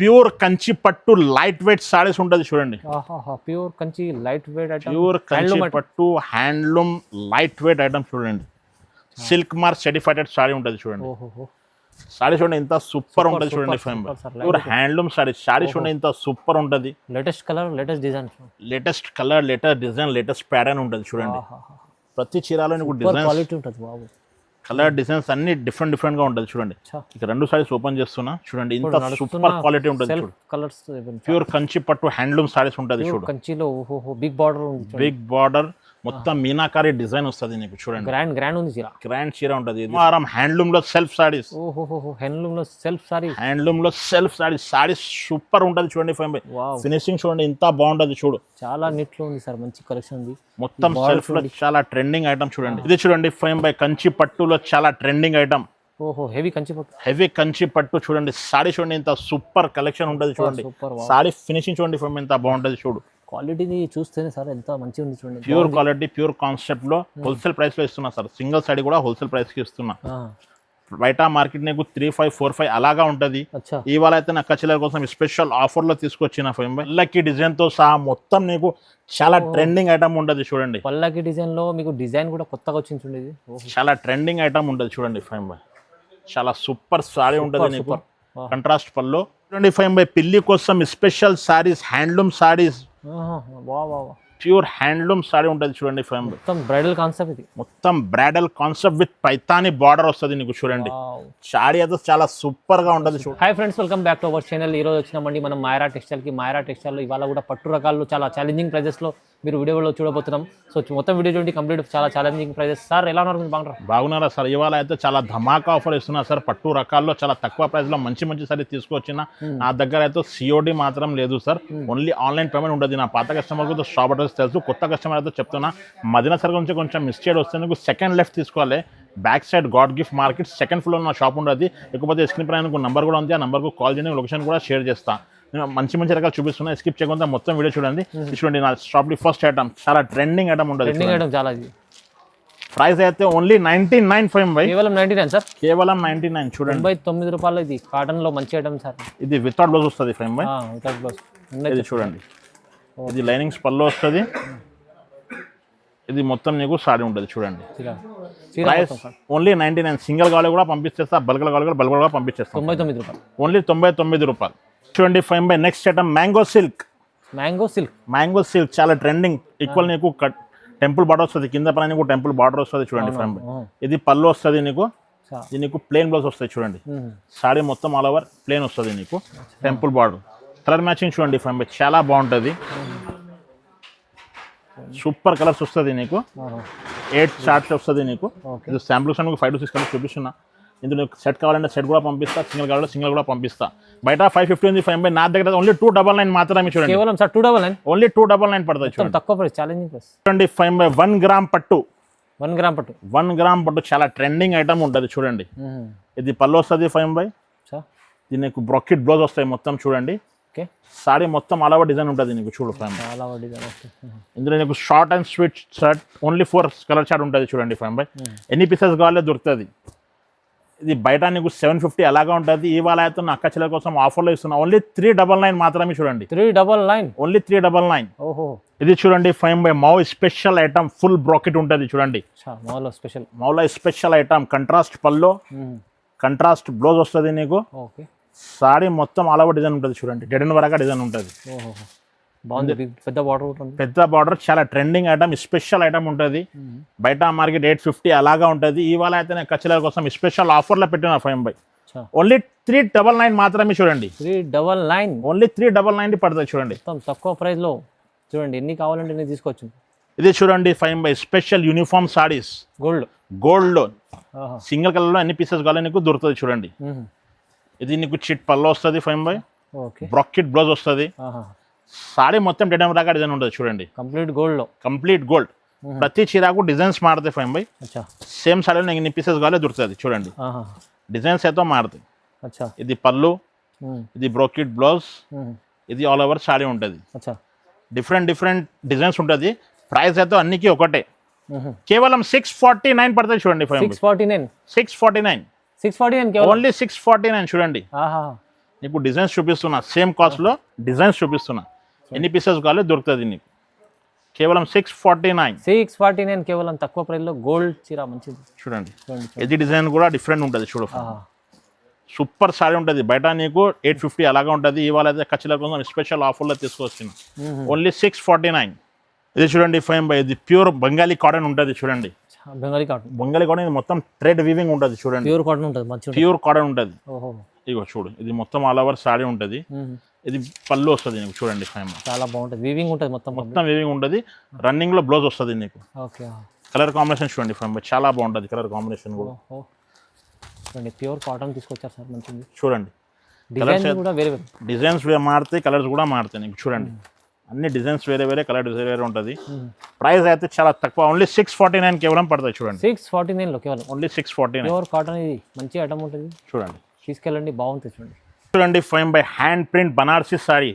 Pure Kanchi పట్టు light weight saris ఉంటుంది చూడండి. Pure Kanchi light weight item, pure Kanchi పట్టు హ్యాండ్లూమ్ లైట్ వెయిట్ ఐటమ్ చూడండి. సిల్క్ మార్క్ సర్టిఫైడ్ సారీ ఉంటుంది చూడండి. సారీ చూడండి ఎంత సూపర్ ఉంటుంది చూడండి. Pure handloom sorry. సారీ చూడండి ఎంత సూపర్ ఉంటుంది. Latest colour, latest design, latest colour, latest design, latest pattern ఉంటుంది చూడండి. ప్రతి చీరలో నీకు డిజైన్ క్వాలిటీ ఉంటుంది బాబు. కలర్ డిజైన్స్ అన్ని డిఫరెంట్ గా ఉంటుంది చూడండి. ఇక రెండు సారీస్ ఓపెన్ చేస్తున్నా చూడండి. ఇంత సూపర్ క్వాలిటీ ఉంటుంది చూడు. కలర్స్ ప్యూర్ కంచి పట్టు హ్యాండ్లూమ్ సారీస్ ఉంటుంది చూడు. కంచిలో బిగ్ బార్డర్ ఉంది. బిగ్ బార్డర్ మొత్తం మీనాకారి డిజైన్ వస్తుంది నీకు చూడండి. గ్రాండ్ ఉంది చీర. గ్రాండ్ చీర ఉంటుంది. హ్యాండ్లూమ్ లో సెల్ఫ్ సారీస్. హ్యాండ్లూమ్ లో సెల్ఫ్ సారీ. హ్యాండ్లూమ్ లో సెల్ఫ్ సారీస్. సారీస్ సూపర్ ఉంటుంది చూడండి. ఫినిషింగ్ చూడండి ఎంత బాగుంటది చూడు. చాలా నీట్ లో ఉంది సార్. మంచి కలెక్షన్ ఉంది. మొత్తం సెల్ఫ్ లో చాలా ట్రెండింగ్ ఐటమ్ చూడండి. ఇది చూడండి ఫైమ్ బై కంచి పట్టులో చాలా ట్రెండింగ్ ఐటమ్. హెవీ కంచి పట్టు. హెవీ కంచి పట్టు చూడండి. సారీ చూడండి ఎంత సూపర్ కలెక్షన్ ఉంటుంది చూడండి. సారీ ఫినిషింగ్ చూడండి ఫైమ్ ఎంత బాగుంటది చూడు. క్వాలిటీని చూస్తేనే సార్ ఎంత మంచిగా ఉంది చూడండి. ప్యూర్ క్వాలిటీ, ప్యూర్ కాన్సెప్ట్ లో హోల్సేల్ ప్రైస్ లో ఇస్తున్నా సార్. సింగిల్ సారీ కూడా హోల్సేల్ ప్రైస్ కి ఇస్తున్నా. బయట మార్కెట్ నీకు 3,500, 4,500 అలాగా ఉంటది. ఇవాళ అయితే నా కచ్చిల కోసం స్పెషల్ ఆఫర్ లో తీసుకొచ్చిన పల్లకి డిజైన్ తో సహా మొత్తం నీకు చాలా ట్రెండింగ్ ఐటమ్ ఉంటది చూడండి. పల్లకి డిజైన్ లో మీకు డిజైన్ కూడా కొత్తగా వచ్చింది చూడండి. చాలా ట్రెండింగ్ ఐటమ్ ఉంటది చూడండి. ఫైమ్ బై చాలా సూపర్ సారీ ఉంటది నీకు. కంట్రాస్ట్ పల్లో చూడండి. ఫైమ్ బై పిల్లి కోసం special saris, handloom saris, pure handloom sorry ఉంటుంది చూడండి. ఫైమ్ మొత్తం బ్రైడల్ కాన్సెప్ట్. ఇది మొత్తం bridal concept with Paithani border వస్తుంది నీకు చూడండి. సారీ అయితే చాలా సూపర్ గా ఉంటుంది చూడండి. Hi friends, welcome back to our channel. ఈ రోజు వచ్చినామండి మనం మాయరా టెక్స్టైల్ కి. మాయరా టెక్స్టైల్ లో ఇవాళ కూడా పట్టు రకాలు చాలా ఛాలెంజింగ్ ప్రైజెస్ లో మీరు వీడియోలో చూడబోతున్నాం. సో మొత్తం వీడియో చూడండి కంప్లీట్. చాలా ఛాలెంజింగ్ ప్రైజెస్. సార్ ఎలా ఉన్నారు? బాగున్నారా సార్? ఇవాళ అయితే చాలా ధమాకా ఆఫర్ ఇస్తున్నా సార్. పట్టు రకాల్లో చాలా తక్కువ ప్రైస్ లో మంచి మంచి సారీ తీసుకొచ్చిన. నా దగ్గర అయితే సిఓడి మాత్రం లేదు సార్. ఓన్లీ ఆన్లైన్ పేమెంట్ ఉంటుంది. నా పాత కస్టమర్ షాప్ అడ్రస్ తెలుసు. కొత్త కస్టమర్ అయితే చెప్తున్నా, మదీనా సర్కిల్ నుంచి కొంచెం మిస్టేక్ వస్తే నీకు సెకండ్ లెఫ్ట్ తీసుకోవాలి. Back side God gift market second floor నా షాప్ ఉంటుంది. లేకపోతే స్క్రీన్ పైన నంబర్ కూడా ఉంది. ఆ నంబర్కు కాల్ చేయండి. లొకేషన్ కూడా షేర్ చేస్తా. నేను మంచి మంచి రకాలు చూపిస్తున్నా. స్కిప్ చేయకుండా మొత్తం వీడియో చూడండి. చూడండి నా షాప్ లో ఫస్ట్ ఐటమ్ చాలా ట్రెండింగ్ ఐటమ్ ఉంటుంది. ప్రైస్ అయితే ఓన్లీ 99 ఫైమ్ బై. కేవలం 99 సార్. కేవలం 99 చూడండి. 99 రూపాయలు. ఇది కాటన్ లో మంచి ఐటమ్ సార్. ఇది వితౌట్ బ్లౌజ్ వస్తుంది ఫైమ్ బై. Without blouse. ఇది చూడండి. ఇది లైనింగ్స్ పల్లో వస్తుంది. ఇది మొత్తం నీకు సారీ ఉంటుంది చూడండి. Price only 99. సింగిల్ కావాలి కూడా పంపించేస్తా. బల్క్ కావాలి కూడా బల్క్ కూడా పంపించేస్తా. 99 రూపాయలు. ఓన్లీ 99 రూపాయలు చూడండి. ఫైమ్ బై next item mango silk. Mango silk చాలా ట్రెండింగ్. ఈక్వల్ నీకు టెంపుల్ బార్డర్ వస్తుంది. కింద పైన నీకు టెంపుల్ బార్డర్ వస్తుంది చూడండి. ఫైమ్ బై ఇది పళ్ళు వస్తుంది నీకు. ఇది నీకు ప్లేన్ బ్లౌజ్ వస్తుంది చూడండి. సారీ మొత్తం ఆల్ ఓవర్ ప్లేన్ వస్తుంది నీకు. టెంపుల్ బార్డర్ కలర్ మ్యాచింగ్ చూడండి. ఫైమ్ బై చాలా బాగుంటుంది. సూపర్ కలర్స్ వస్తుంది నీకు. 8 చార్ట్స్ వస్తుంది నీకు. ఇది శాంపుల్స్ నీకు 5 to 6 కలర్స్ చూపిస్తున్నా. ఇందులో సెట్ కావాలంటే సెట్ కూడా పంపిస్తా. సింగిల్ కావాలంటే సింగిల్ కూడా పంపిస్తా. బయట 550 ఉంది ఫైమ్ బై. నా దగ్గర ఓన్లీ 299 మాత్రమే చూడండి. కేవలం సార్ 299. ఓన్లీ 299 పడుతుంది చూడండి. తక్కువ ప్రైస్, ఛాలెంజింగ్ ప్రైస్ చూడండి. ఫైమ్ బై 1 గ్రామ్ పట్టు. 1 గ్రామ్ పట్టు. 1 గ్రామ్ పట్టు చాలా ట్రెండింగ్ ఐటమ్ ఉంటుంది చూడండి. ఇది పళ్ళు వస్తుంది ఫైమ్ బై. దీనికి బ్రాకెట్ బ్లౌజ్ వస్తాయి మొత్తం చూడండి. సారీ మొత్తం ఆల్ ఓవర్ డిజైన్ ఉంటుంది నీకు చూడు ఫైమ్. ఇందులో నీకు short and sweet shirt only 4 colour chart ఉంటుంది చూడండి ఫైమ్ బై. ఎన్ని పీసెస్ కావాలో దొరుకుతుంది. ఇది బయట నీకు 750 అలాగా ఉంటుంది. ఇవాళ అయితే నా అక్క చెల్లెల కోసం ఆఫర్లో ఇస్తున్నా. ఓన్లీ 399 మాత్రమే చూడండి. 399 ఓన్లీ 399. ఇది చూడండి ఫైమ్ బై మౌ స్పెషల్ ఐటమ్. ఫుల్ బ్రాకెట్ ఉంటుంది చూడండి. మౌలో స్పెషల్ ఐటమ్. కంట్రాస్ట్ పల్లో, కంట్రాస్ట్ బ్లౌజ్ వస్తుంది నీకు. సారీ మొత్తం ఆల్ ఓవర్ డిజైన్ ఉంటుంది చూడండి. డెడన్ వరకు డిజైన్ ఉంటుంది. పెద్ద బార్డర్ చాలా ట్రెండింగ్ ఐటమ్. స్పెషల్ ఐటమ్ ఉంటుంది. బయట మార్కెట్ 850 అలాగా ఉంటుంది. ఇవాళ అయితే నేను కచ్చిల కోసం స్పెషల్ ఆఫర్లో పెట్టిన ఫైమ్ బై. ఓన్లీ 399 మాత్రమే చూడండి. 399 ఓన్లీ 399 పడుతుంది చూడండి. తక్కువ ప్రైస్ లో చూడండి. ఎన్ని కావాలంటే నేను తీసుకోవచ్చు. ఇది చూడండి ఫైమ్ బై స్పెషల్ యూనిఫామ్ సారీస్. గోల్డ్ లో సింగిల్ కలర్ లో ఎన్ని పీసెస్ కావాలో నీకు దొరుకుతుంది చూడండి. ఇది నీకు చిట్ పళ్ళు వస్తుంది ఫైమ్ బై. బ్రాకెట్ బ్లౌజ్ వస్తుంది. సారీ మొత్తం డెడమ్ రాగా డిజైన్ ఉంటుంది చూడండి. Complete gold. ప్రతి చీరకు డిజైన్స్ మారుతాయి ఫైమ్ బై. సేమ్ సారీలో ఎన్ని పీసెస్ కావాలో దొరుకుతుంది చూడండి. డిజైన్స్ అయితే మారుతాయి. ఇది పళ్ళు, ఇది బ్రాకెట్ బ్లౌజ్, ఇది ఆల్ ఓవర్ సారీ ఉంటుంది. డిఫరెంట్ డిజైన్స్ ఉంటుంది. ప్రైస్ అయితే అన్నికి ఒకటే. కేవలం 649 పడుతుంది చూడండి. 649 ఓన్లీ 649 చూడండి. నీకు డిజైన్స్ చూపిస్తున్నా, సేమ్ కాస్ట్లో డిజైన్స్ చూపిస్తున్నా. ఎన్ని పీసెస్ కావాలో దొరుకుతుంది నీకు. కేవలం 649. 649 కేవలం తక్కువ ప్రైస్లో గోల్డ్ చీర మంచిది. చూడండి ఇది డిజైన్ కూడా డిఫరెంట్ ఉంటుంది చూడు. సూపర్ సారీ ఉంటుంది. బయట నీకు 850 అలాగా ఉంటుంది. ఇవాళ అయితే ఖచ్చితంగా కోసం స్పెషల్ ఆఫర్లో తీసుకొచ్చిన ఓన్లీ 649. ఇది చూడండి ఫైన్ బై, ఇది ప్యూర్ బెంగాలీ కాటన్ ఉంటుంది చూడండి. బెంగాలీ కాటన్, బెంగాలీ కాటన్ ఇది మొత్తం థ్రెడ్ వీవింగ్ ఉంటుంది చూడండి. ప్యూర్ కాటన్ ఉంటుంది, మంచి ప్యూర్ కాటన్ ఉంటుంది. ఓహో ఇగో చూడు, ఇది మొత్తం ఆల్ ఓవర్ సారీ ఉంటుంది. ఇది పళ్ళు వస్తుంది నీకు చూడండి ఫైన్. చాలా బాగుంటుంది, వీవింగ్ ఉంటుంది మొత్తం వీవింగ్ ఉంటుంది. రన్నింగ్ లో బ్లౌజ్ వస్తుంది నీకు. ఓకే, కలర్ కాంబినేషన్ చూడండి ఫైన్ బై, చాలా బాగుంటుంది కలర్ కాంబినేషన్ కూడా. చూడండి ప్యూర్ కాటన్ తీసుకొచ్చారు సార్, మంచిది. చూడండి డిజైన్స్ కూడా వేరే వేరే డిజైన్స్ మారుతాయి, కలర్స్ కూడా మారుతాయి నీకు. చూడండి అన్ని డిజైన్స్ వేరే వేరే, కలర్ వేరే వేరే ఉంటుంది. ప్రైస్ అయితే చాలా తక్కువ, ఓన్లీ 649 కేవలం పడతాయి. చూడండి 649 కేవలం ఓన్లీ 649. ప్యూర్ కాటన్, ఇది మంచి ఐటమ్ ఉంటుంది. చూడండి తీసుకెళ్ళండి, బాగుంటుంది. చూడండి చూడండి fine by, hand print Banarasi sorry.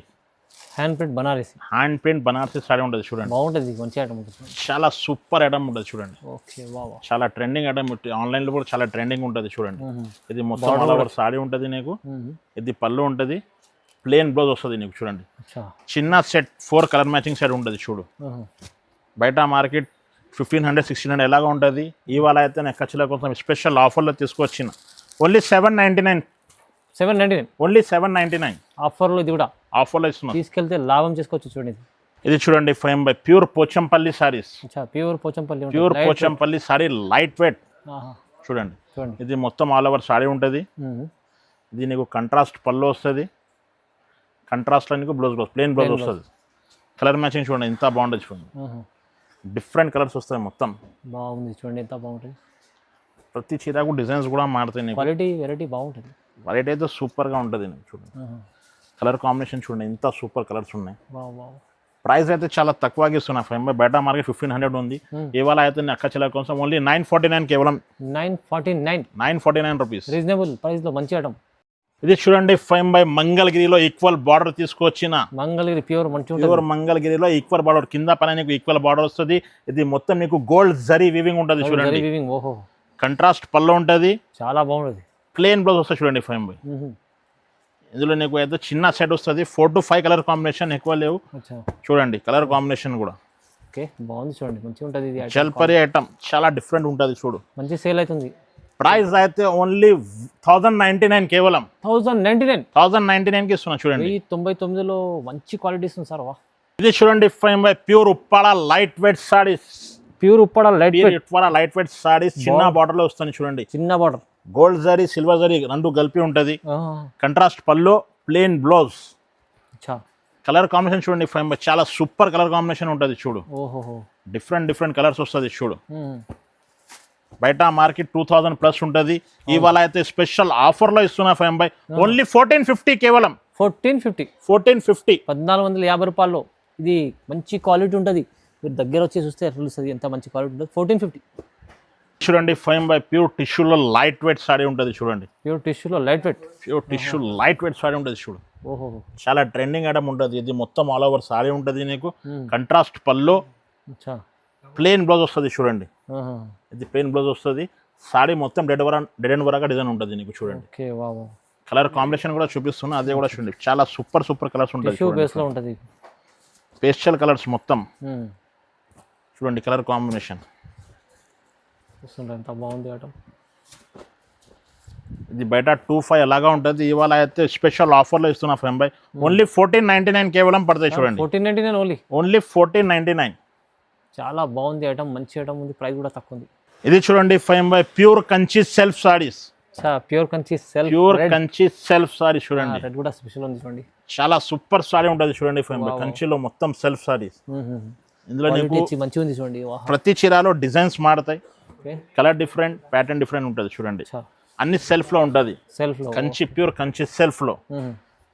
Hand print Banarasi, hand print Banarasi sorry ఉంటుంది చూడండి. బాగుంటుంది, మంచి ఐటమ్ ఉంటుంది. చాలా సూపర్ ఐటమ్ ఉంటుంది చూడండి. ఓకే వావ్, చాలా ట్రెండింగ్ ఐటమ్, ఆన్లైన్ లో కూడా చాలా ట్రెండింగ్ ఉంటుంది చూడండి. ఇది మొత్తం ఆల్ ఓవర్ సారీ ఉంటుంది నీకు. ఇది పళ్ళు ఉంటుంది, ప్లేన్ బ్లౌజ్ వస్తుంది నీకు. చూడండి చిన్న సెట్ 4 కలర్ మ్యాచింగ్ సెట్ ఉంటుంది చూడు. బయట మార్కెట్ 1500 1600 ఎలాగా ఉంటుంది. ఇవాళ అయితే నేను ఖచ్చితంగా కోసం స్పెషల్ ఆఫర్లో తీసుకొచ్చిన ఓన్లీ 799. 799 ఓన్లీ 799 ఆఫర్లో. ఇది కూడా ఆఫర్లో ఇస్తున్నాం, తీసుకెళ్తే లాభం చేసుకోవచ్చు. చూడండి ఇది చూడండి fine by, pure Pochampalli saris. Pure Pochampalli, pure Pochampalli sari, light weight. చూడండి ఇది మొత్తం ఆల్ ఓవర్ సారీ ఉంటుంది. ఇది నీకు కంట్రాస్ట్ పళ్ళు వస్తుంది, కంట్రాస్ట్లో నీకు బ్లౌజ్ ప్లేన్ బ్లౌజ్ వస్తుంది. కలర్ మ్యాచింగ్ చూడండి ఎంత బాగుంటుంది. చూడండి డిఫరెంట్ కలర్స్ వస్తాయి, మొత్తం బాగుంది. చూడండి ఎంత బాగుంటుంది. ప్రతి చీరకు డిజైన్స్ కూడా మారుతాయి నీకు. క్వాలిటీ వెరైటీ బాగుంటుంది. వెరైటీ అయితే సూపర్గా ఉంటుంది నీకు. చూడండి కలర్ కాంబినేషన్ చూడండి ఎంత సూపర్ కలర్స్ ఉన్నాయి. ప్రైస్ అయితే చాలా తక్కువగా ఇస్తున్నా ఫైన్ బై, బయట మార్కెట్ 1500 ఉంది. ఇవాళ అయితే అక్క చెల్లెల కోసం ఓన్లీ 949 కేవలం. 949 రూపీస్, రీజనబుల్ ప్రైస్లో మంచి ఐటమ్. ఇది చూడండి ఫైన్ బై, మంగళగిరిలో ఈక్వల్ బార్డర్ తీసుకొచ్చిన మంగళగిరి ప్యూర్ మంచి ప్యూర్ మంగళగిరిలో ఈక్వల్ బార్డర్, కింద పైన నీకు ఈక్వల్ బార్డర్ వస్తుంది. ఇది మొత్తం నీకు గోల్డ్ జరీ వీవింగ్ ఉంటుంది చూడండి. ఓహో, కంట్రాస్ట్ పళ్ళు ఉంటుంది, చాలా బాగుంటుంది. ప్లేన్ బ్లౌజ్ వస్తుంది చూడండి ఫైన్ బై. ఇందులో నీకు అయితే చిన్న సెట్ వస్తుంది, 4 to 5 కలర్ కాంబినేషన్, ఎక్కువ లేవు. చూడండి కలర్ కాంబినేషన్ కూడా ఓకే బాగుంది. చూడండి మంచిగా ఉంటుంది. ఇది జల్పరి ఐటమ్ చాలా డిఫరెంట్ ఉంటుంది చూడు. మంచి సేల్ అవుతుంది. ప్రైస్ అయితే ఓన్లీ 1099 కేవలం. 1099 కి ఇస్తున్నా చూడండి. 99లో మంచి క్వాలిటీ ఇస్తుంది సార్. వా, ఇది చూడండి fine by, pure Uppada light weight saris. Pure Uppada light weight saris, చిన్న బార్డర్ లో వస్తుంది చూడండి. చిన్న border, gold zari silver zari రెండు కలిపి ఉంటుంది. కంట్రాస్ట్ పళ్ళు, ప్లేన్ బ్లౌజ్. కలర్ కాంబినేషన్ చూడండి ఫైన్ బై, చాలా సూపర్ కలర్ కాంబినేషన్ ఉంటుంది చూడు. డిఫరెంట్ కలర్స్ వస్తుంది చూడు. బయట మార్కెట్ 2000+ ఉంటుంది. ఇవాళ అయితే స్పెషల్ ఆఫర్లో ఇస్తున్నా ఫైన్ బై, ఓన్లీ 1450 కేవలం. 1450 1450 రూపాయల్లో. ఇది మంచి క్వాలిటీ ఉంటుంది. మీరు దగ్గర వచ్చి చూస్తే తెలుస్తుంది ఎంత మంచి క్వాలిటీ ఉంటుంది. 1450 చూడండి ఫైన్ బై, ప్యూర్ టిష్యూలో లైట్ వెయిట్ సారీ ఉంటుంది చూడండి. ప్యూర్ టిష్యూలో లైట్ వెయిట్ సారీ ఉంటుంది చూడు. ఓహో, చాలా ట్రెండింగ్ ఐటమ్ ఉంటుంది. ఇది మొత్తం ఆల్ ఓవర్ సారీ ఉంటుంది నీకు. కంట్రాస్ట్ పళ్ళు, ప్లేన్ బ్లౌజ్ వస్తుంది చూడండి. ఇది ప్లేన్ బ్లౌజ్ వస్తుంది. సారీ మొత్తం డెడ్ అండ్ వరకు డిజైన్ ఉంటుంది నీకు. చూడండి కలర్ కాంబినేషన్ కూడా చూపిస్తున్నా, అదే కూడా చూడండి. చాలా సూపర్ కలర్స్ ఉంటుంది. పేస్టల్ కలర్స్ మొత్తం చూడండి. కలర్ కాంబినేషన్ ఎంత బాగుంది ఐటమ్. ఇది బయట 25 అలాగా ఉంటుంది. ఇవాళ అయితే స్పెషల్ ఆఫర్లో ఇస్తున్నా ఫైన్ బై, ఓన్లీ 1499 కేవలం పడతాయి చూడండి. 1499 ఓన్లీ 1499. చాలా బాగుంది ఐటమ్, మంచి ఐటమ్ ఉంది. ప్రైస్ కూడా తక్కువ ఉంది. ఇది చూడండి fine by, pure Kanchi self saris. Pure Kanchi self sorry చూడండి. రెడ్ కూడా స్పెషల్ ఉంది చూడండి. చాలా సూపర్ సారీ ఉంటుంది చూడండి ఫైన్ బై, కంచిలో మొత్తం సెల్ఫ్ సారీస్. ఇందులో మంచిగా ఉంది చూడండి. ప్రతి చీరలో డిజైన్స్ మారుతాయి, కలర్ డిఫరెంట్, ప్యాటర్న్ డిఫరెంట్ ఉంటుంది చూడండి. అన్ని సెల్ఫ్ లో ఉంటుంది. కంచి ప్యూర్ కంచి సెల్ఫ్ లో.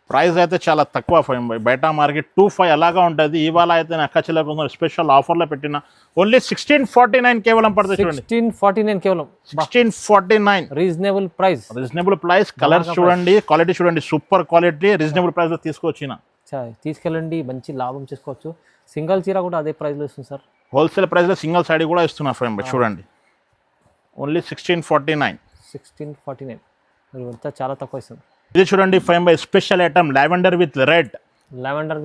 ప్రైస్ అయితే చాలా తక్కువ ఫైన్ బై, బయట మార్కెట్ 25 అలాగా ఉంటుంది. ఇవాళ అయితే అక్క చెల్లెల కోసం స్పెషల్ ఆఫర్లో పెట్టిన ఓన్లీ 1649 కేవలం పడుతుంది చూడండి. 1649 కేవలం. 1649 రీజనబుల్ ప్రైస్. కలర్స్ చూడండి, క్వాలిటీ చూడండి, సూపర్ క్వాలిటీ. రీజనబుల్ ప్రైస్ లో తీసుకొచ్చిన. తీసుకెళ్ళండి, మంచి లాభం చేసుకోవచ్చు. సింగిల్ చీర కూడా అదే ప్రైస్ లో ఇస్తుంది సార్. హోల్సేల్ ప్రైస్ లో సింగిల్ సారీ కూడా ఇస్తున్నా ఫైన్ బై. చూడండి ఓన్లీ 1649. మీరు చాలా తక్కువ ఇస్తుంది. ఇది చూడండి 5 special item lavender with red. Lavender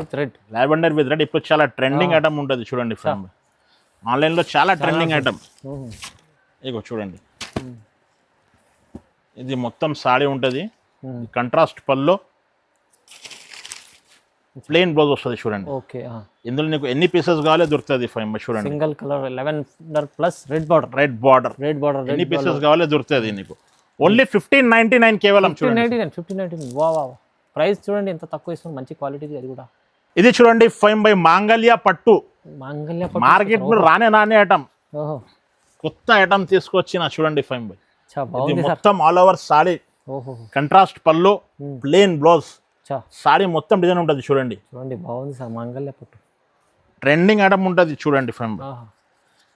with red ఇప్పుడు చాలా ట్రెండింగ్ ఐటమ్ ఉంటుంది చూడండి. 5 ఆన్లైన్లో చాలా ట్రెండింగ్ ఐటమ్. ఇగో చూడండి, ఇది మొత్తం సాడీ ఉంటుంది, కంట్రాస్ట్ పల్లో, ప్లెయిన్ బ్లౌజ్ వస్తుంది చూడండి. ఓకే, ఇందులో నీకు ఎన్ని పీసెస్ కావాలో దొరుకుతుంది. 5 చూడండి, single colour lavender plus red border ఎన్ని పీసెస్ కావాలో దొరుకుతుంది నీకు. ఓన్లీ 1599 కేవలం. 1599. వా ప్రైస్ చూడండి ఎంత తక్కువ ఇస్తుంది, మంచి క్వాలిటీది అది కూడా. ఇది చూడండి 5 మాంగళ్య పట్టు. మార్కెట్ లో రానే ఐటమ్, కొత్త ఐటమ్ తీసుకొచ్చిన చూడండి. 5 ఇది మొత్తం ఆల్ ఓవర్ సాడీ, కంట్రాస్ట్ పల్లో, ప్లెయిన్ బ్లౌజ్, సాడీ మొత్తం డిజైన్ ఉంటుంది చూడండి. బాగుంది సార్, మాంగళ్య పట్టు ట్రెండింగ్ ఐటమ్ ఉంటుంది చూడండి. 5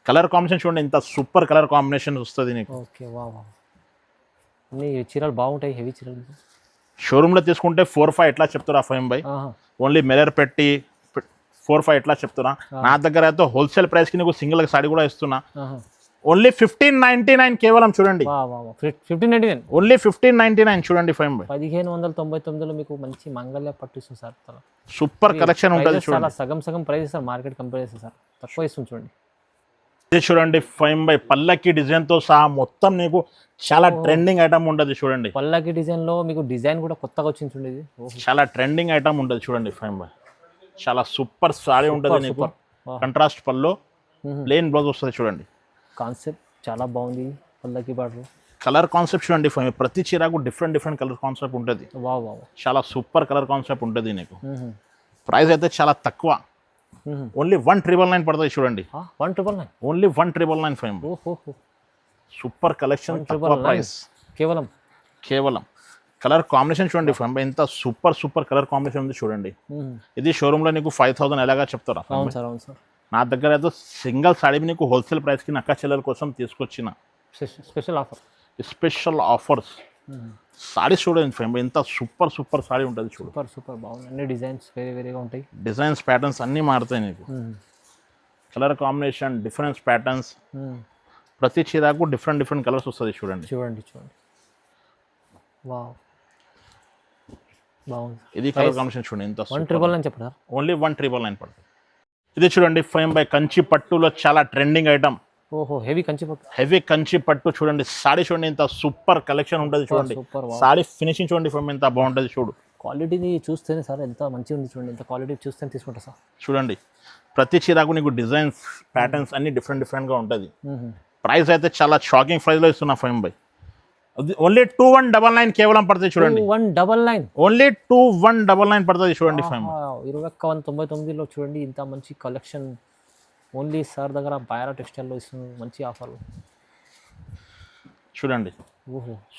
కలర్ కాంబినేషన్ చూడండి, ఇంత సూపర్ కలర్ కాంబినేషన్ వస్తుంది నీకు. ఓకే, వా అన్ని చీరలు బాగుంటాయి, హెవీ చీరలు. షోరూమ్ లో తీసుకుంటే 4-5 ఎట్లా చెప్తారా 5 ఓన్లీ మిర్రర్ పెట్టి 4-5 ఎట్లా చెప్తున్నా. నా దగ్గర అయితే హోల్సేల్ ప్రైస్ కి నీకు సింగిల్ సాడీ కూడా ఇస్తున్నా. ఓన్లీ 1599 కేవలం చూడండి. 1599 ఓన్లీ 1599 చూడండి. 1599లో మీకు మంచి మంగళ్య పట్టు ఇస్తుంది సార్. సూపర్ కలెక్షన్ ఉంటుంది చాలా చూడండి. సగం ప్రైస్ సార్, మార్కెట్ కంపేర్ చేస్తే సార్ తక్కువ ఇస్తుంది చూడండి. ఇది చూడండి 5 పల్లకి డిజైన్ తో సహా మొత్తం నీకు చాలా ట్రెండింగ్ ఐటమ్ ఉంటుంది చూడండి. పల్లకి డిజైన్ లో మీకు డిజైన్ కూడా కొత్తగా వచ్చింది చూడండి. చాలా ట్రెండింగ్ ఐటమ్ ఉంటుంది చూడండి. 5 చాలా సూపర్ సారీ ఉంటుంది నీకు, కంట్రాస్ట్ పల్లో, ప్లెయిన్ బ్లౌజ్ వస్తుంది చూడండి. కాన్సెప్ట్ చాలా బాగుంది, పల్లకి బార్డర్ కలర్ కాన్సెప్ట్ చూడండి. 5 ప్రతి చీరకు డిఫరెంట్ కలర్ కాన్సెప్ట్ ఉంటుంది. చాలా సూపర్ కలర్ కాన్సెప్ట్ ఉంటుంది నీకు. ప్రైస్ అయితే చాలా తక్కువ, ఓన్లీ 1999 పడుతుంది చూడండి. 1999 ఓన్లీ 1999. 5 సూపర్ కలెక్షన్, ప్రైస్ కేవలం. కలర్ కాంబినేషన్ చూడండి. 5 ఎంత సూపర్ కలర్ కాంబినేషన్ ఉంది చూడండి. ఇది షోరూమ్ లో నీకు 5000 ఎలాగా చెప్తారా. నా దగ్గర అయితే సింగిల్ సాడీ నీకు హోల్సేల్ ప్రైస్ కి నక్క చెల్లెల కోసం తీసుకొచ్చిన స్పెషల్ ఆఫర్స్. సాడీ చూడండి 5 ఎంత సూపర్ సాడీ ఉంటుంది చూడు. సూపర్ బాగుంది, అన్ని డిజైన్స్ వేరేగా ఉంటాయి. డిజైన్స్ ప్యాటర్న్స్ అన్నీ మారుతాయి నీకు. కలర్ కాంబినేషన్, డిఫరెన్స్ ప్యాటర్న్స్, ప్రతి చీరకు డిఫరెంట్ కలర్స్ వస్తుంది చూడండి. బాగుంది. ఇది కలర్ కాంబినేషన్ చూడండి, ఎంత 1999 చెప్పండి. ఓన్లీ 1999 పడుతుంది. ఇది చూడండి 5 కంచి పట్టులో చాలా ట్రెండింగ్ ఐటమ్. హెవీ కంచి పట్టు చూడండి. సాడీ చూడండి, ఇంత సూపర్ కలెక్షన్ ఉంటుంది చూడండి. సాడీ ఫినిషింగ్ చూడండి 5 ఎంత బాగుంటుంది చూడు. క్వాలిటీని చూస్తేనే సార్ ఎంత మంచిగా ఉంది చూడండి. ఇంత క్వాలిటీ చూస్తేనే తీసుకుంటా సార్. చూడండి ప్రతి చీరకు నీకు డిజైన్స్, ప్యాటర్న్స్ అన్ని డిఫరెంట్గా ఉంటుంది. ప్రైస్ అయితే చాలా షాకింగ్ ప్రైస్ లో ఇస్తున్నా 5 ఓన్లీ 2199 కేవలం పడుతుంది చూడండి. 2199 ఓన్లీ 2199 పడుతుంది చూడండి. 2199లో చూడండి ఇంత మంచి కలెక్షన్ ఓన్లీ సార్ దగ్గర మైరా టెక్స్టైల్లో ఇస్తుంది. మంచి ఆఫర్లు చూడండి.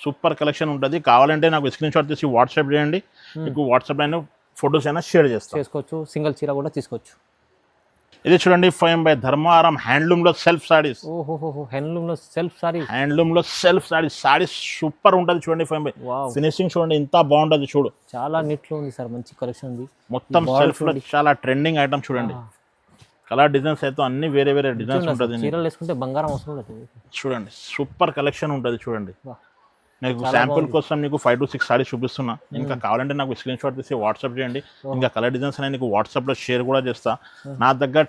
సూపర్ కలెక్షన్ ఉంటుంది. కావాలంటే నాకు స్క్రీన్ షాట్ తీసి వాట్సాప్ చేయండి, మీకు వాట్సాప్ అయినా ఫొటోస్ అయినా షేర్ చేసుకోవచ్చు. సింగిల్ చీర కూడా తీసుకోవచ్చు. ఇది చూడండి 5 ధర్మవరం హ్యాండ్లూమ్ లో సెల్ఫ్ సారీస్. హ్యాండ్లూమ్ లో సెల్ఫ్ సారీస్. సారీస్ సూపర్ ఉంటుంది చూడండి. 5 ఫినిషింగ్ చూడండి ఎంత బాగుంటుంది చూడు. చాలా నీట్ లో ఉంది సార్, మంచి కలెక్షన్ ఉంది. మొత్తం సెల్ఫ్ లో చాలా ట్రెండింగ్ ఐటమ్ చూడండి. కలర్ డిజైన్స్ అయితే అన్ని వేరే డిజైన్స్ ఉంటుంది. చీరలు వేసుకుంటే బంగారం అవసరం లేదు చూడండి. సూపర్ కలెక్షన్ ఉంటుంది చూడండి. నీకు శాంపుల్ కోసం నీకు 5 to 6 సారీస్ చూపిస్తున్నా. ఇంకా కావాలంటే నాకు స్క్రీన్ షాట్ తీసి వాట్సాప్ చేయండి. ఇంకా కలర్ డిజైన్స్ అనేవి నీకు వాట్సాప్లో షేర్ కూడా చేస్తా. నా దగ్గర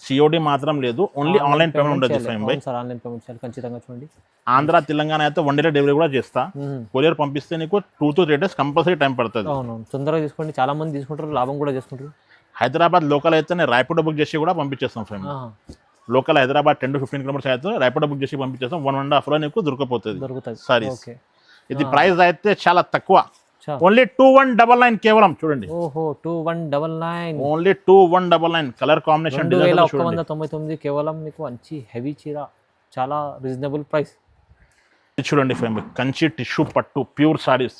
COD మాత్రం లేదు, ఓన్లీ ఆన్లైన్ పేమెంట్ ఉంటుంది. 5 ఆన్లైన్ పేమెంట్ చేయాలి ఖచ్చితంగా చూడండి. ఆంధ్ర తెలంగాణ అయితే 1 day డెలివరీ కూడా చేస్తా. కొరియర్ పంపిస్తే నీకు 2 to 3 days కంపల్సరీ టైం పడుతుంది. తొందరగా తీసుకోండి, చాలా మంది తీసుకుంటారు, లాభం కూడా చేసుకుంటారు. హైదరాబాద్ లోకల్ అయితే నేను ర్యాపిడో బుక్ చేసి కూడా పంపించేస్తాం. 5 లోకల్ హైదరాబాద్ 10 to 15 kilometers అయితే ర్యాపిడో బుక్ చేసి పంపించేస్తాం. 1.5 hour నీకు దొరుకుతుంది సారీస్. ఇది ప్రైస్ అయితే చాలా తక్కువ, ఓన్లీ 2199 కేవలం చూడండి. 2199 ఓన్లీ 2199. కలర్ కాంబినేషన్ 2199 కేవలం మీకు మంచి హెవీ చీర, చాలా రీజనబుల్ ప్రైస్. ఇది చూడండి 5 కంచి టిష్యూ పట్టు ప్యూర్ సారీస్.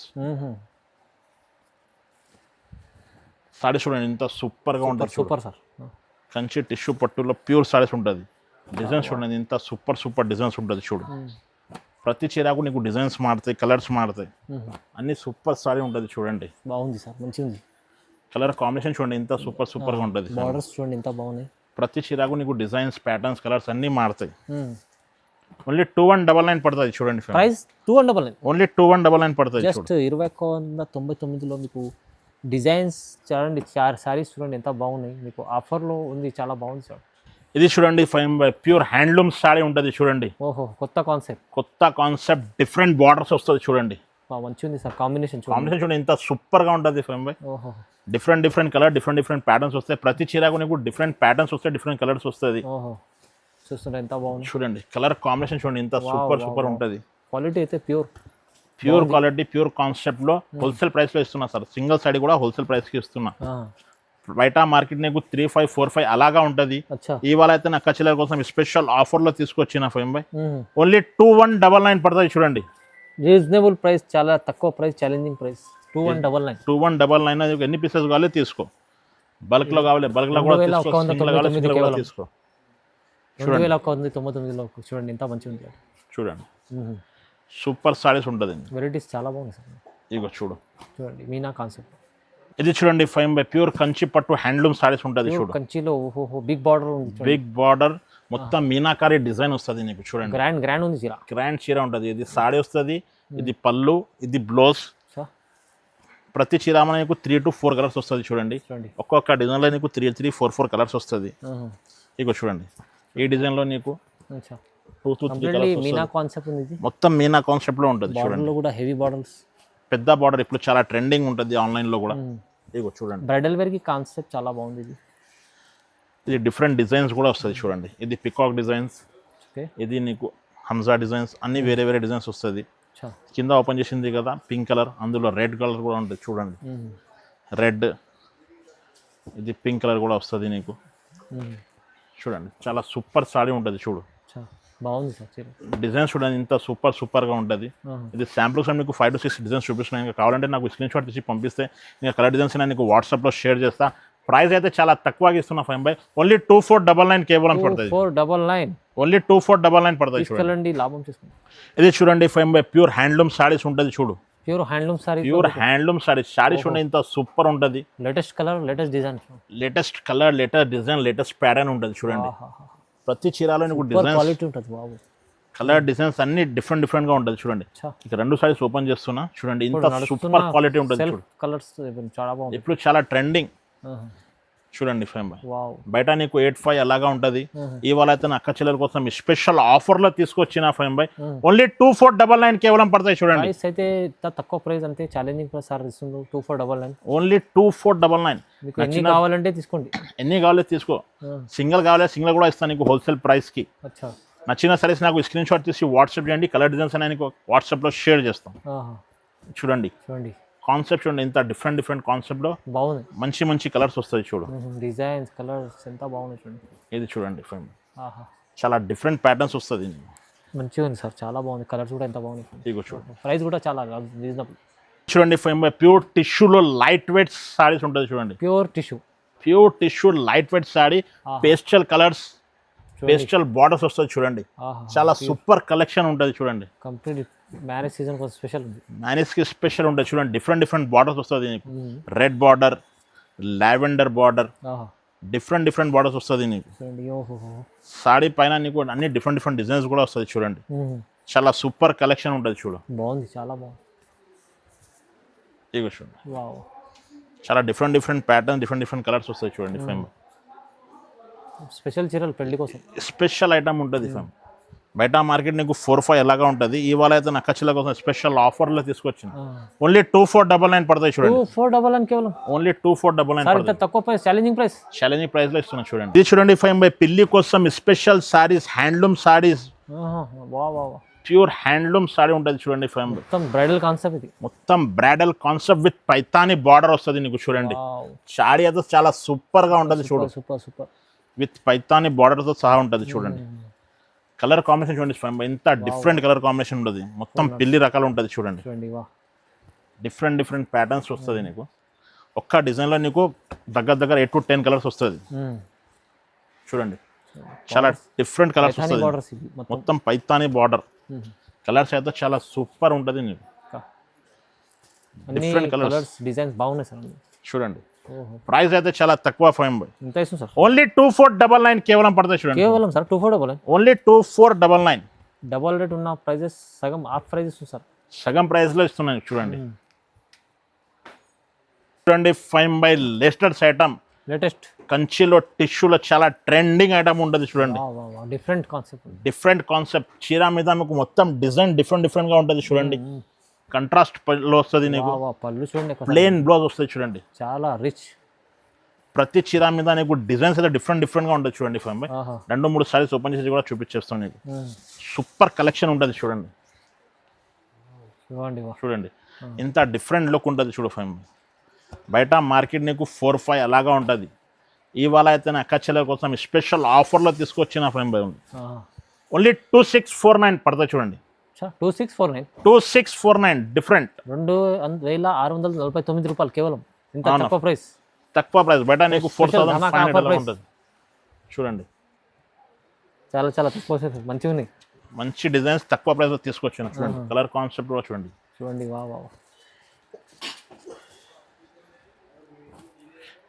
సారీస్ చూడండి ఎంత సూపర్ గా ఉంటుంది. Super sir. కంచి టిష్యూ పట్టులో ప్యూర్ సారీస్ ఉంటుంది. డిజైన్స్ చూడండి ఎంత సూపర్ డిజైన్స్ ఉంటుంది చూడు. ప్రతి చీరకు నీకు డిజైన్స్ మారుతాయి, కలర్స్ మారుతాయి, అన్ని సూపర్ సారీ ఉంటుంది చూడండి. బాగుంది సార్, మంచిగా ఉంది. కలర్ కాంబినేషన్ చూడండి ఎంత సూపర్ గా ఉంటుంది. బార్డర్స్ చూడండి ఎంత బాగున్నాయి. ప్రతి చీరకు నీకు డిజైన్స్, ప్యాటర్న్స్, కలర్స్ అన్ని మారుతాయి. ఓన్లీ 2199 పడుతుంది చూడండి ఫైమ్. ప్రైస్ 299. ఓన్లీ 2199 పడుతుంది జస్ట్ 2199లో మీకు డిజైన్స్ చూడండి, శారీస్ చూడండి ఎంత బాగున్నాయి, మీకు ఆఫర్లో ఉంది, చాలా బాగుంది సార్. ఇది చూడండి ఫైమ్ బై ప్యూర్ హ్యాండ్లూమ్ సారీ ఉంటుంది చూడండి. ఓహో, కొత్త కాన్సెప్ట్, డిఫరెంట్ బార్డర్స్ వస్తుంది చూడండి. మంచిగా ఉంది సార్ కాంబినేషన్ చూడండి ఎంత సూపర్గా ఉంటుంది ఫైమ్ బై. ఓహో, డిఫరెంట్ కలర్, డిఫరెంట్ ప్యాటర్న్స్ వస్తాయి. ప్రతి చీరకు నీకు డిఫరెంట్ ప్యాటర్న్స్ వస్తాయి, డిఫరెంట్ కలర్స్ వస్తుంది. ఓహో, చూస్తుంటే ఎంత బాగుంది చూడండి. కలర్ కాంబినేషన్ చూడండి ఎంత సూపర్ ఉంటుంది. క్వాలిటీ అయితే ప్యూర్ క్వాలిటీ, ప్యూర్ కాన్సెప్ట్లో హోల్సేల్ ప్రైస్లో ఇస్తున్నా సార్. సింగిల్ సారీ కూడా హోల్సేల్ ప్రైస్కి ఇస్తున్నా. బయట మార్కెట్ నీకు 3500, 4500 అలాగా ఉంటుంది. ఇవాళ అయితే నా కచ్చిలర్ కోసం స్పెషల్ ఆఫర్లో తీసుకొచ్చిన ఫైమ్ బై. ఓన్లీ 2199 పడుతుంది చూడండి. రీజనబుల్ ప్రైస్, చాలా తక్కువ ప్రైస్, ఛాలెంజింగ్ ప్రైస్. 2199 ఎన్ని పీసెస్ కావాలి తీసుకో. బల్క్లో కావాలి బల్క్లో కూడా తీసుకో. 2199లో చూడండి ఎంత మంచిగా ఉంది చూడండి. సూపర్ సారీస్ ఉంటుంది. వెరైటీస్ చాలా బాగుంది సార్. ఇగో చూడండి మీనా కాన్సెప్ట్. ఇది చూడండి ఫైమ్ బై ప్యూర్ కంచి పట్టు హ్యాండ్లూమ్ సారీస్ ఉంటుంది చూడు. కంచిలో బిగ్ బార్డర్ ఉంది. బిగ్ బార్డర్ మొత్తం మీనాకారి డిజైన్ వస్తుంది నీకు చూడండి. గ్రాండ్ ఉంది చీర. గ్రాండ్ చీర ఉంటుంది. ఇది సారీ వస్తుంది, ఇది పళ్ళు, ఇది బ్లౌజ్. ప్రతి చీర నీకు 3 to 4 కలర్స్ వస్తుంది చూడండి. ఒక్కొక్క డిజైన్లో నీకు 3, 4 కలర్స్ వస్తుంది. ఇక చూడండి ఈ డిజైన్లో నీకు 2 to 3 కలర్స్ మీనా కాన్సెప్ట్ ఉంది. మొత్తం మీనా కాన్సెప్ట్లో ఉంటుంది చూడండి. కూడా హెవీ బార్డర్స్, పెద్ద బార్డర్ ఇప్పుడు చాలా ట్రెండింగ్ ఉంటుంది ఆన్లైన్లో కూడా. ఇగో చూడండి బ్రైడల్ వేర్కి కాన్సెప్ట్ చాలా బాగుంది. ఇది డిఫరెంట్ డిజైన్స్ కూడా వస్తుంది చూడండి. ఇది పికాక్ డిజైన్స్, ఇది నీకు హంజా డిజైన్స్, అన్ని వేరే డిజైన్స్ వస్తుంది. కింద ఓపెన్ చేసింది కదా పింక్ కలర్, అందులో రెడ్ కలర్ కూడా ఉంటుంది చూడండి. రెడ్, ఇది పింక్ కలర్ కూడా వస్తుంది నీకు చూడండి. చాలా సూపర్ సారీ ఉంటుంది చూడు. బాగుంది సార్ డిజైన్స్ చూడండి ఇంత సూపర్గా ఉంటుంది. ఇది శాంపుల్స్ మీకు 5 to 6 డిజైన్స్ చూపిస్తున్నాయి. ఇంకా కావాలంటే నాకు స్క్రీన్ షాట్ తీసి పంపిస్తే ఇంకా కలర్ డిజైన్స్ నీకు వాట్సాప్లో షేర్ చేస్తా. ప్రైస్ అయితే చాలా తక్కువగా ఇస్తున్నా ఫైమ్ బై. ఓన్లీ 2499 కేవలం పడుతుంది. 2499 ఓన్లీ 2499 పడుతుంది చూడండి. లాభం చేసుకోండి. ఇది చూడండి ఫైమ్ బై ప్యూర్ హ్యాండ్లూమ్ సారీస్ ఉంటుంది చూడు. ప్యూర్ హ్యాండ్లూమ్ సారీస్ చూడండి ఇంత సూపర్ ఉంటుంది. Latest colour, latest design, latest pattern ఉంటుంది చూడండి. ప్రతి చీరలో నీకు డిజైన్ క్వాలిటీ ఉంటుంది బాబు. కలర్ డిజైన్స్ అన్ని డిఫరెంట్ గా ఉంటుంది చూడండి. ఇక 2 సారీస్ ఓపెన్ చేస్తున్నా చూడండి. ఇంత సూపర్ క్వాలిటీ ఉంటుంది చూడు. కలర్స్ చాలా బాగుంది. ఇప్పుడు చాలా ట్రెండింగ్ చూడండి ఫైమ్ బై. బయట నీకు 85 అలాగా ఉంటుంది. ఇవాళ అయితే నా అక్క చెల్లెల కోసం స్పెషల్ ఆఫర్లో తీసుకొచ్చిన ఫైమ్ బై. ఓన్లీ 2499 కేవలం పడతాయి చూడండి. ప్రైస్ అయితే తక్కువ ప్రైస్ అంటే ఛాలెంజింగ్ ప్రైస్ సార్ ఇస్తుంది. 2499 ఓన్లీ 2499. మీకు ఎన్ని కావాలంటే తీసుకోండి, ఎన్ని కావాలో తీసుకో. సింగిల్ కావాలి సింగిల్ కూడా ఇస్తాను నీకు హోల్సేల్ ప్రైస్కి. నచ్చిన సారీస్ నాకు స్క్రీన్ షాట్ తీసి వాట్సాప్ చేయండి. కలర్ డిజైన్స్ అని నీకు వాట్సాప్లో షేర్ చేస్తాం. చూడండి కాన్సెప్ట్ చూడండి ఇంత డిఫరెంట్ కాన్సెప్ట్లో బాగుంది. మంచి కలర్స్ వస్తాయి చూడు. డిజైన్స్, కలర్స్ ఎంత బాగున్నాయి చూడండి. ఇది చూడండి ఫైమ్ చాలా డిఫరెంట్ ప్యాటర్న్స్ వస్తుంది. మంచిగా ఉంది సార్, చాలా బాగుంది. కలర్స్ కూడా ఎంత బాగున్నాయి. ఇగో చూడండి ప్రైస్ కూడా చాలా రీజనబుల్. చూడండి ఫైమ్ బై ప్యూర్ టిష్యూలో లైట్ వెయిట్ సారీస్ ఉంటుంది చూడండి. Pure tissue light weight sari, pastel colours, pastel borders వస్తుంది చూడండి. చాలా సూపర్ కలెక్షన్ ఉంటుంది చూడండి. కంప్లీట్ మ్యారేజ్ సీజన్ కోసం స్పెషల్ ఉంది. మ్యారేజ్కి స్పెషల్ ఉంటుంది చూడండి. డిఫరెంట్ బార్డర్స్ వస్తుంది నీకు. Red border, lavender border, different borders వస్తుంది నీకు. సారీ పైన నీకు అన్ని డిఫరెంట్ డిజైన్స్ కూడా వస్తుంది చూడండి. చాలా సూపర్ కలెక్షన్ ఉంటుంది చూడు. బాగుంది, చాలా బాగుంది. ఇగో చూడండి చాలా డిఫరెంట్ ప్యాటర్న్, డిఫరెంట్ కలర్స్ వస్తాయి చూడండి. ఫైమ్ స్పెషల్ చీరలు పెళ్లి కోసం స్పెషల్ ఐటమ్ ఉంటుంది ఫైమ్. బయట మార్కెట్ నీకు 4-5 ఎలాగా ఉంటుంది. ఇవాళ అయితే నా ఖర్చుల కోసం స్పెషల్ ఆఫర్లో తీసుకొచ్చిన. ఓన్లీ 2499 పడతాయి చూడండి. 2499 కేవలం. ఓన్లీ 2499 తక్కువ ప్రైస్, ఛాలెంజింగ్ ప్రైస్లో ఇస్తున్నా చూడండి. ఇది చూడండి ఫైమ్ బై పిల్లి కోసం special saris, handloom saris. Pure handloom sorry ఉంటుంది చూడండి ఫైమ్. మొత్తం బ్రైడల్ కాన్సెప్ట్. ఇది మొత్తం bridal concept with Paithani border వస్తుంది నీకు చూడండి. సారీ అయితే చాలా సూపర్గా ఉంటుంది చూడు. సూపర్ విత్ పైతాని బార్డర్తో సహా ఉంటుంది చూడండి. కలర్ కాంబినేషన్ చూడండి ఫైమ్ బై ఇంత డిఫరెంట్ కలర్ కాంబినేషన్ ఉంటుంది. మొత్తం పిల్లి రకాలు ఉంటుంది చూడండి. డిఫరెంట్ ప్యాటర్న్స్ వస్తుంది నీకు. ఒక్క డిజైన్లో నీకు దగ్గర 8 to 10 కలర్స్ వస్తుంది చూడండి. చాలా డిఫరెంట్ కలర్స్ వస్తుంది. మొత్తం పైతాని బార్డర్ కలర్స్ అయితే చాలా సూపర్ ఉంటుంది నీకు. డిఫరెంట్ కలర్స్, డిజైన్స్ బాగున్నాయి సార్ చూడండి. ప్రైస్ అయితే చాలా తక్కువ ఫైమ్ బై. ఎంత ఇస్తుంది సార్? ఓన్లీ 2499 కేవలం పడతాయి చూడండి. కేవలం సార్ 2499. ఓన్లీ 2499. డబల్ రేట్ ఉన్న ప్రైజెస్ సగం హాఫ్ ప్రైజెస్ సార్. సగం ప్రైస్లో ఇస్తున్నాను చూడండి. చూడండి 5 by లేటెస్ట్ ఐటమ్, లేటెస్ట్ కంచిలో టిష్యూలో చాలా ట్రెండింగ్ ఐటమ్ ఉంటుంది చూడండి. Different concept, different concept. చీర మీద మీకు మొత్తం డిజైన్ డిఫరెంట్గా ఉంటుంది చూడండి. కంట్రాస్ట్ లో వస్తుంది నీకు. పళ్ళు చూడండి, ప్లెయిన్ బ్లౌజ్ వస్తుంది చూడండి. చాలా రిచ్. ప్రతి చీర మీద నీకు డిజైన్స్ అయితే డిఫరెంట్గా ఉంటుంది చూడండి. 5 by 2-3 సారీస్ ఓపెన్ చేసి కూడా చూపించేస్తాను నీకు. సూపర్ కలెక్షన్ ఉంటుంది చూడండి. చూడండి ఇంత డిఫరెంట్ లుక్ ఉంటుంది చూడు. 5 by బయట మార్కెట్ నీకు 4-5 అలాగా ఉంటుంది. ఇవాళ అయితే నా అక్క చెల్లెల కోసం స్పెషల్ ఆఫర్లో తీసుకొచ్చిన 5 by ఉంది. ఓన్లీ 2649 పడతాయి చూడండి. 2649 డిఫరెంట్. 2649 రూపాయలు కేవలం. ఇంత తక్కువ ప్రైస్. తక్కువ ప్రైస్. బయట నీకు 4500 ఉంటుంది చూడండి. చాలా చాలా తక్కువ, మంచిగా ఉంది. మంచి డిజైన్స్ తక్కువ ప్రైస్లో తీసుకొచ్చాను చూడండి. కలర్ కాన్సెప్ట్ కూడా చూడండి. చూడండి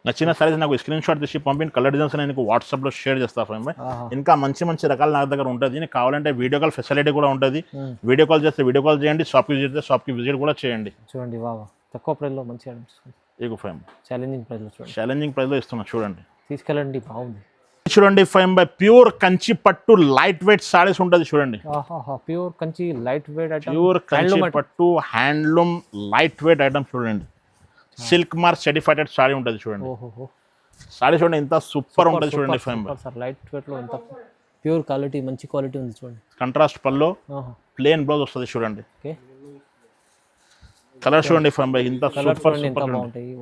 నచ్చిన సారీస్ నాకు స్క్రీన్ షాట్ తీసి పంపిన కలర్ డిజైన్స్ నేను వాట్సాప్లో షేర్ చేస్తాను. 5 by ఇంకా మంచి రకాలు నా దగ్గర ఉంటుంది. నీకు కావాలంటే వీడియో కాల్ ఫెసిలిటీ కూడా ఉంటుంది. వీడియో కాల్ చేస్తే వీడియో కాల్ చేయండి, షాప్కి విజిట్ చేస్తే షాప్కి విజిట్ కూడా చేయండి. చూడండి తక్కువ ప్రైస్లో మంచి ఇక 5 by ఛాలెంజింగ్ ప్రైస్లో చూడండి. ఛాలెంజింగ్ ప్రైస్లో ఇస్తున్నా చూడండి. తీసుకెళ్ళండి, బాగుంది చూడండి. 5 by ప్యూర్ కంచి పట్టు లైట్ వెయిట్ సారీస్ ఉంటుంది చూడండి. Pure Kanchi light weight item. Pure Kanchi పట్టు హ్యాండ్లూమ్ లైట్ వెయిట్ ఐటమ్ చూడండి. సిల్క్ మార్క్ సర్టిఫైడ్ సారీ ఉంటుంది చూడండి. సారీ చూడండి ఎంత సూపర్ ఉంటుంది చూడండి. 5 by లైట్ వెయిట్ లో ఎంత ప్యూర్ క్వాలిటీ, మంచి క్వాలిటీ ఉంది చూడండి. కంట్రాస్ట్ పల్లో, ప్లెయిన్ బ్లౌజ్ వస్తుంది చూడండి. కలర్ చూడండి 5 by ఇంత సూపర్ బాగుంటాయి.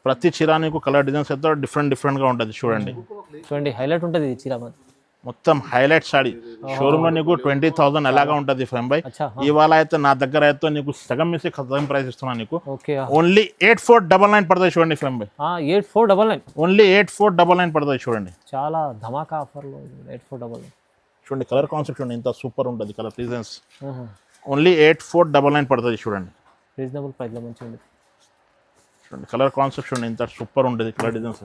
ప్రతి చీర నీకు కలర్ డిజైన్స్ అయితే డిఫరెంట్గా ఉంటుంది చూడండి. చూడండి హైలైట్ ఉంటుంది ఈ చీర మొత్తం హైలైట్ సారీ. షోరూమ్ లో నీకు 20,000 అలాగా ఉంటుంది 5 by. ఇవాళ అయితే నా దగ్గర అయితే నీకు సగం మిస్ సగం ప్రైస్ ఇస్తున్నా నీకు. ఓన్లీ 8499 పడుతుంది చూడండి. 5 by 8499 ఓన్లీ 8499 పడుతుంది చూడండి. చాలా ధమాకా ఆఫర్ లో 8499 చూడండి. కలర్ కాన్సెప్ట్ చూడండి ఎంత సూపర్ ఉంటుంది. కలర్ డిజైన్స్ ఓన్లీ 8499 పడుతుంది చూడండి. రీజనబుల్ ప్రైస్ లో మంచిగా ఉంది చూడండి. కలర్ కాన్సెప్ట్ చూడండి ఎంత సూపర్ ఉంటుంది. కలర్ డిజైన్స్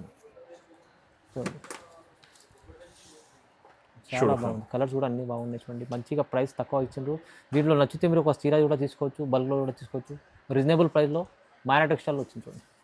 చాలా బాగుంది. కలర్స్ కూడా అన్ని బాగున్నాయి చూడండి. మంచిగా ప్రైస్ తక్కువ ఇచ్చిండ్రు. దీంట్లో నచ్చితే మీరు ఒక చీర కూడా తీసుకోవచ్చు, బల్క్లో కూడా తీసుకోవచ్చు. రీజనబుల్ ప్రైస్లో మైరా టెక్స్టైల్లో వచ్చింది చూడండి.